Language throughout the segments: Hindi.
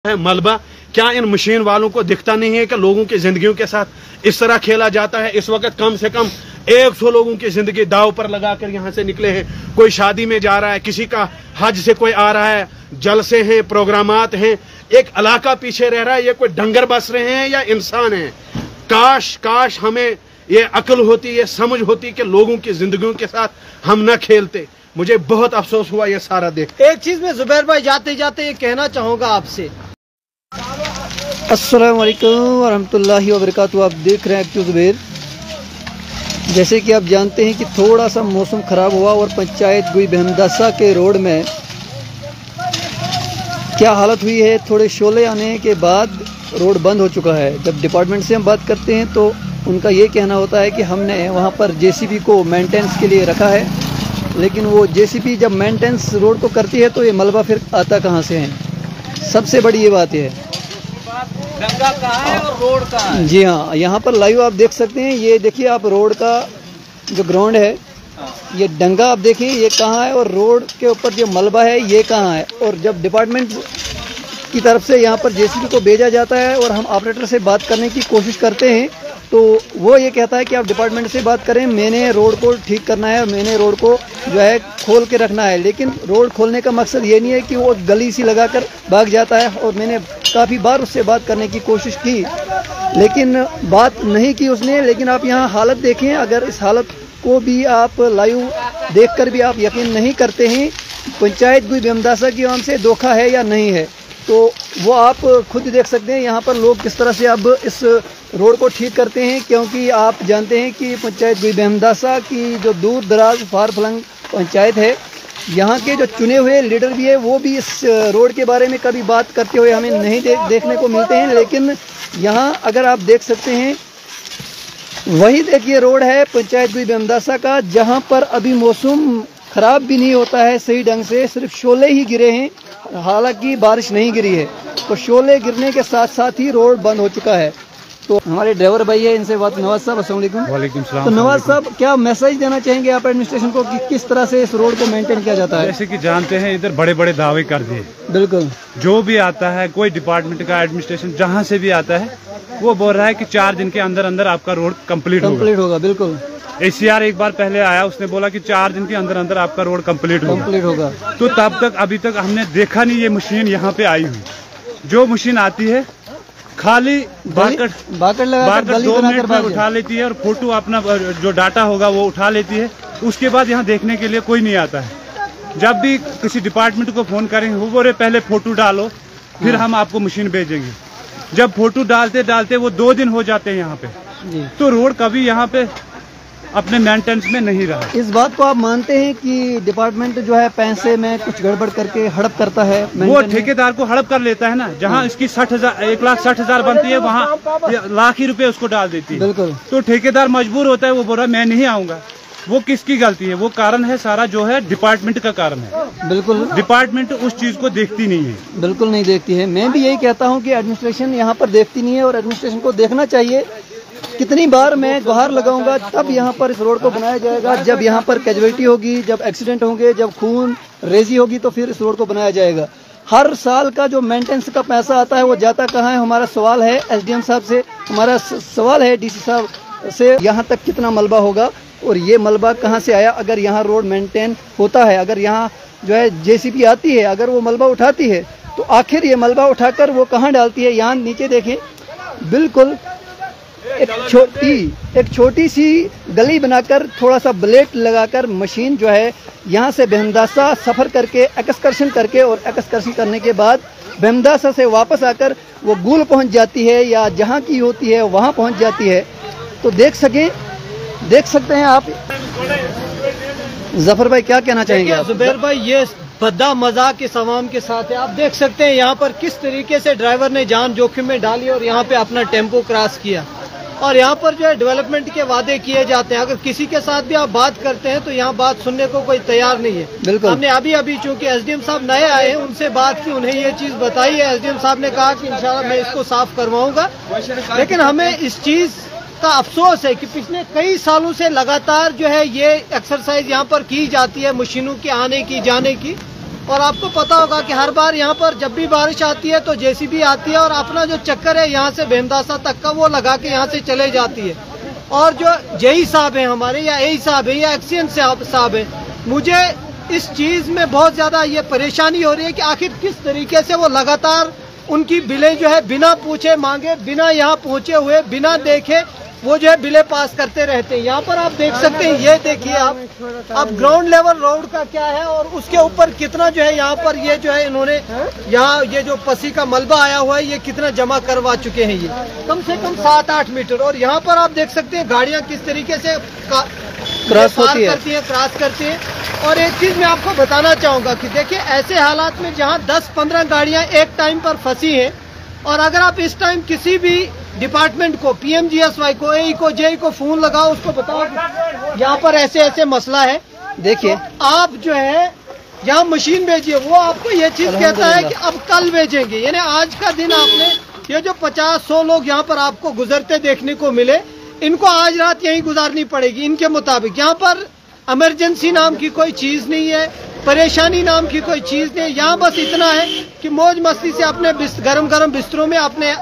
है मलबा। क्या इन मशीन वालों को दिखता नहीं है कि लोगों की जिंदगियों के साथ इस तरह खेला जाता है। इस वक्त कम से कम 100 लोगों की जिंदगी दाव पर लगाकर यहाँ से निकले हैं। कोई शादी में जा रहा है, किसी का हज से कोई आ रहा है, जलसे हैं, प्रोग्रामात हैं, एक इलाका पीछे रह रहा है। ये कोई डंगर बस रहे हैं या इंसान हैं। काश हमें ये अक्ल होती, ये समझ होती कि लोगों की जिंदगियों के साथ हम न खेलते। मुझे बहुत अफसोस हुआ ये सारा देख। एक चीज में जुबैर भाई जाते जाते ये कहना चाहूंगा आपसे। अस्सलाम वालेकुम वरहमतुल्लाहि वबरकातुहू। आप देख रहे हैं एक्टिव जुबैर। जैसे कि आप जानते हैं कि थोड़ा सा मौसम ख़राब हुआ और पंचायत गुई बेहमदासा के रोड में क्या हालत हुई है। थोड़े शोले आने के बाद रोड बंद हो चुका है। जब डिपार्टमेंट से हम बात करते हैं तो उनका ये कहना होता है कि हमने वहाँ पर जेसीबी को मेंटेनेंस के लिए रखा है, लेकिन वो जेसीबी जब मेंटेनेंस रोड को करती है तो ये मलबा फिर आता कहाँ से है। सबसे बड़ी ये बात है। डंगा कहाँ है और रोड कहाँ है? जी हाँ, यहाँ पर लाइव आप देख सकते हैं। ये देखिए आप रोड का जो ग्राउंड है, ये डंगा आप देखिए ये कहाँ है और रोड के ऊपर जो मलबा है ये कहाँ है। और जब डिपार्टमेंट की तरफ से यहाँ पर जेसीबी को भेजा जाता है और हम ऑपरेटर से बात करने की कोशिश करते हैं तो वो ये कहता है कि आप डिपार्टमेंट से बात करें, मैंने रोड को ठीक करना है, मैंने रोड को जो है खोल के रखना है। लेकिन रोड खोलने का मकसद ये नहीं है कि वो गली सी लगाकर भाग जाता है। और मैंने काफ़ी बार उससे बात करने की कोशिश की लेकिन बात नहीं की उसने। लेकिन आप यहाँ हालत देखें, अगर इस हालत को भी आप लाइव देखकर भी आप यकीन नहीं करते हैं पंचायत गुई बेहमदासा की आवाम से धोखा है या नहीं है, तो वो आप खुद देख सकते हैं। यहाँ पर लोग किस तरह से अब इस रोड को ठीक करते हैं, क्योंकि आप जानते हैं कि पंचायत गुई बेहमदासा की जो दूर दराज फार फलंग पंचायत है, यहाँ के जो चुने हुए लीडर भी है वो भी इस रोड के बारे में कभी बात करते हुए हमें नहीं देखने को मिलते हैं। लेकिन यहाँ अगर आप देख सकते हैं, वही देखिए रोड है पंचायत गुई बेहमदासा का, जहाँ पर अभी मौसम ख़राब भी नहीं होता है सही ढंग से, सिर्फ शोले ही गिरे हैं, हालांकि बारिश नहीं गिरी है। तो शोले गिरने के साथ साथ ही रोड बंद हो चुका है। तो हमारे ड्राइवर भाई है, इनसे बात। नवाज साहब अस्सलाम वालेकुम। वालेकुम सलाम। तो नवाज साहब क्या मैसेज देना चाहेंगे आप एडमिनिस्ट्रेशन को कि किस तरह से इस रोड को मेंटेन किया जाता है? जैसे कि जानते हैं इधर बड़े बड़े दावे कर दिए। बिल्कुल, जो भी आता है कोई डिपार्टमेंट का एडमिनिस्ट्रेशन जहाँ से भी आता है वो बोल रहा है कि 4 दिन के अंदर अंदर आपका रोड कम्प्लीट होगा। बिल्कुल, ACR एक बार पहले आया, उसने बोला कि 4 दिन के अंदर अंदर आपका रोड कम्प्लीट होगा। तो तब तक अभी तक हमने देखा नहीं ये मशीन यहाँ पे आई हुई। जो मशीन आती है खाली बाकट 2 मिनट में उठा लेती है और फोटो अपना जो डाटा होगा वो उठा लेती है। उसके बाद यहाँ देखने के लिए कोई नहीं आता है। जब भी किसी डिपार्टमेंट को फोन करेंगे वो बोले पहले फोटो डालो फिर हम आपको मशीन भेजेंगे। जब फोटो डालते डालते वो 2 दिन हो जाते हैं यहाँ पे। तो रोड कभी यहाँ पे अपने मेंटेनेंस में नहीं रहा। इस बात को आप मानते हैं कि डिपार्टमेंट जो है पैसे में कुछ गड़बड़ करके हड़प करता है? वो ठेकेदार को हड़प कर लेता है ना। जहाँ इसकी 1,60,000 बनती है वहाँ लाख ही रुपए उसको डाल देती है। बिल्कुल। तो ठेकेदार मजबूर होता है, वो बोल रहा है मैं नहीं आऊंगा। वो किसकी गलती है? वो कारण है सारा जो है डिपार्टमेंट का कारण है। बिल्कुल, डिपार्टमेंट उस चीज को देखती नहीं है। बिल्कुल नहीं देखती है। मैं भी यही कहता हूँ कि एडमिनिस्ट्रेशन यहाँ पर देखती नहीं है और एडमिनिस्ट्रेशन को देखना चाहिए। कितनी बार मैं गुहार लगाऊंगा तब यहाँ पर इस रोड को बनाया जाएगा। जब यहाँ पर कैजुअलिटी होगी, जब एक्सीडेंट होंगे, जब खून रेजी होगी तो फिर इस रोड को बनाया जाएगा। हर साल का जो मेंटेनेंस का पैसा आता है वो जाता कहाँ है? हमारा सवाल है SDM साहब से, हमारा सवाल है DC साहब से, यहाँ तक कितना मलबा होगा और ये मलबा कहाँ से आया? अगर यहाँ रोड मेंटेन होता है, अगर यहाँ जो है JCB आती है, अगर वो मलबा उठाती है तो आखिर ये मलबा उठाकर वो कहाँ डालती है? यहाँ नीचे देखें, बिल्कुल एक छोटी सी गली बनाकर थोड़ा सा ब्लेड लगाकर मशीन जो है यहाँ से बेहमदासा सफ़र करके एक्सकर्शन करके और एक्सकर्शन करने के बाद बेहमदासा से वापस आकर वो गुल पहुँच जाती है या जहाँ की होती है वहाँ पहुँच जाती है। तो देख सकते हैं आप। जफर भाई क्या कहना चाहेंगे? जुबैर भाई ये बद्दा मजाक इस आवाम के साथ है। आप देख सकते हैं यहाँ पर किस तरीके से ड्राइवर ने जान जोखिम में डाली और यहाँ पे अपना टेम्पो क्रॉस किया। और यहाँ पर जो है डेवलपमेंट के वादे किए जाते हैं, अगर किसी के साथ भी आप बात करते हैं तो यहाँ बात सुनने को कोई तैयार नहीं है। बिल्कुल, हमने अभी चूंकि SDM साहब नए आए हैं उनसे बात की, उन्हें ये चीज बताई है। SDM साहब ने कहा कि इंशाल्लाह मैं इसको साफ करवाऊंगा। लेकिन हमें इस चीज का अफसोस है कि पिछले कई सालों से लगातार जो है ये एक्सरसाइज यहाँ पर की जाती है मशीनों के आने की जाने की, और आपको पता होगा कि हर बार यहाँ पर जब भी बारिश आती है तो जेसीबी आती है और अपना जो चक्कर है यहाँ से भीमदासा तक का वो लगा के यहाँ से चले जाती है। और जो जेई साहब हैं हमारे, या एई साहब है, या एक्सीएन साहब है, मुझे इस चीज में बहुत ज्यादा ये परेशानी हो रही है कि आखिर किस तरीके से वो लगातार उनकी बिलें जो है बिना पूछे मांगे, बिना यहाँ पहुंचे हुए, बिना देखे वो जो है बिलें पास करते रहते हैं। यहाँ पर आप देख सकते हैं, ये देखिए आप, अब ग्राउंड लेवल रोड का क्या है और उसके ऊपर कितना जो है यहाँ पर ये जो है इन्होंने यहाँ ये जो पसी का मलबा आया हुआ है ये कितना जमा करवा चुके हैं, ये कम से कम 7-8 मीटर। और यहाँ पर आप देख सकते हैं गाड़ियाँ किस तरीके से क्रॉस करती है, क्रॉस करती है। और एक चीज मैं आपको बताना चाहूंगा कि देखिए ऐसे हालात में जहाँ 10-15 गाड़ियाँ एक टाइम पर फंसी हैं, और अगर आप इस टाइम किसी भी डिपार्टमेंट को, पीएमजीएसवाई को, एई को, जेई को फोन लगाओ, उसको बताओ यहाँ पर ऐसे ऐसे मसला है, देखिए तो आप जो है यहाँ मशीन भेजिए, वो आपको ये चीज कहता है कि अब कल भेजेंगे। यानी आज का दिन आपने ये जो 50-100 लोग यहाँ पर आपको गुजरते देखने को मिले, इनको आज रात यहीं गुजारनी पड़ेगी इनके मुताबिक। यहाँ पर इमरजेंसी नाम की कोई चीज नहीं है, परेशानी नाम की कोई चीज नहीं है। यहाँ बस इतना है कि मौज मस्ती से अपने गरम गरम बिस्तरों में अपने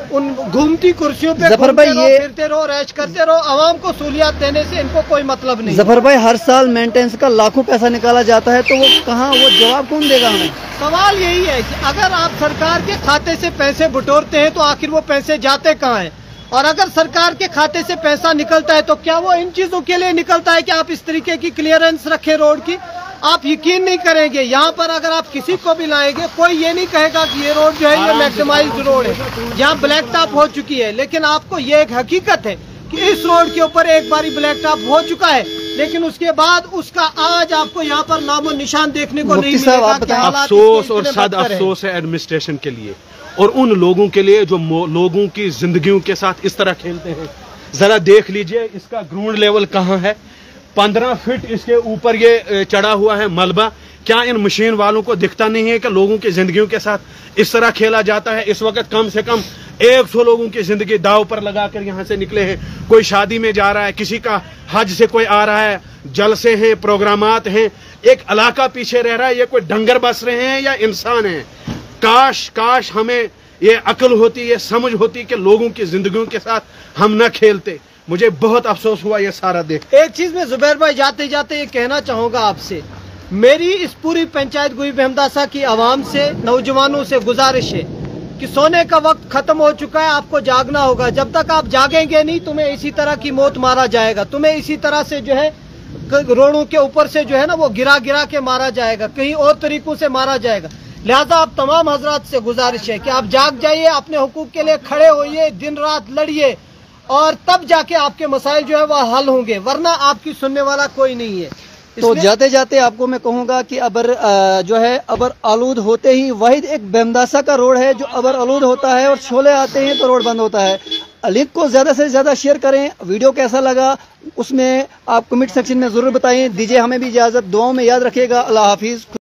उन घूमती कुर्सियों पे जफर भाई ये फिरते रहो, रैश करते रहो। आवाम को सहूलियत देने से इनको कोई मतलब नहीं। जफर भाई हर साल मेंटेनेंस का लाखों पैसा निकाला जाता है, तो वो कहाँ, वो जवाब कौन देगा हमें? सवाल यही है कि अगर आप सरकार के खाते से पैसे बटोरते हैं तो आखिर वो पैसे जाते कहाँ हैं? और अगर सरकार के खाते से पैसा निकलता है तो क्या वो इन चीजों के लिए निकलता है कि आप इस तरीके की क्लियरेंस रखें रोड की? आप यकीन नहीं करेंगे, यहाँ पर अगर आप किसी को भी लाएंगे कोई ये नहीं कहेगा कि ये रोड जो है ये मैक्सिमाइज्ड रोड है, यहाँ ब्लैक टॉप हो चुकी है। लेकिन आपको ये एक हकीकत है कि इस रोड के ऊपर एक बारी ब्लैक टॉप हो चुका है, लेकिन उसके बाद उसका आज आपको यहाँ पर नामो निशान देखने को नहीं मिलेगा। अफसोस और सद अफसोस है एडमिनिस्ट्रेशन के लिए और उन लोगों के लिए जो लोगों की जिंदगियों के साथ इस तरह खेलते हैं। जरा देख लीजिए इसका ग्राउंड लेवल कहाँ है, 15 फीट इसके ऊपर ये चढ़ा हुआ है मलबा। क्या इन मशीन वालों को दिखता नहीं है कि लोगों की जिंदगियों के साथ इस तरह खेला जाता है? इस वक्त कम से कम 100 लोगों की जिंदगी दाव पर लगाकर यहाँ से निकले हैं। कोई शादी में जा रहा है, किसी का हज से कोई आ रहा है, जलसे हैं, प्रोग्रामात हैं, एक इलाका पीछे रह रहा है। ये कोई डंगर बस रहे हैं या इंसान हैं? काश हमें ये अक्ल होती, ये समझ होती कि लोगों की जिंदगियों के साथ हम न खेलते। मुझे बहुत अफसोस हुआ ये सारा देख। एक चीज में जुबैर भाई जाते जाते ये कहना चाहूंगा आपसे, मेरी इस पूरी पंचायत गोई भीमदासा की आवाम से, नौजवानों से गुजारिश है कि सोने का वक्त खत्म हो चुका है, आपको जागना होगा। जब तक आप जागेंगे नहीं तुम्हें इसी तरह की मौत मारा जाएगा, तुम्हें इसी तरह से जो है रोडों के ऊपर से जो है ना वो गिरा के मारा जाएगा, कहीं और तरीकों से मारा जाएगा। लिहाजा आप तमाम हजरात से गुजारिश है कि आप जाग जाइए, अपने हुकूक के लिए खड़े होइए, दिन रात लड़िए, और तब जाके आपके मसाइल जो है वह हल होंगे, वरना आपकी सुनने वाला कोई नहीं है। तो जाते जाते आपको मैं कहूंगा कि अबर जो है अबर आलूद होते ही वाहिद एक भीमदासा का रोड है जो अबर आलूद होता है, और छोले आते हैं तो रोड बंद होता है। लिंक को ज्यादा से ज्यादा शेयर करें। वीडियो कैसा लगा उसमें आप कमेंट सेक्शन में जरूर बताएं। दीजिए हमें भी इजाजत, दुआओं में याद रखिएगा। अल्लाह हाफिज।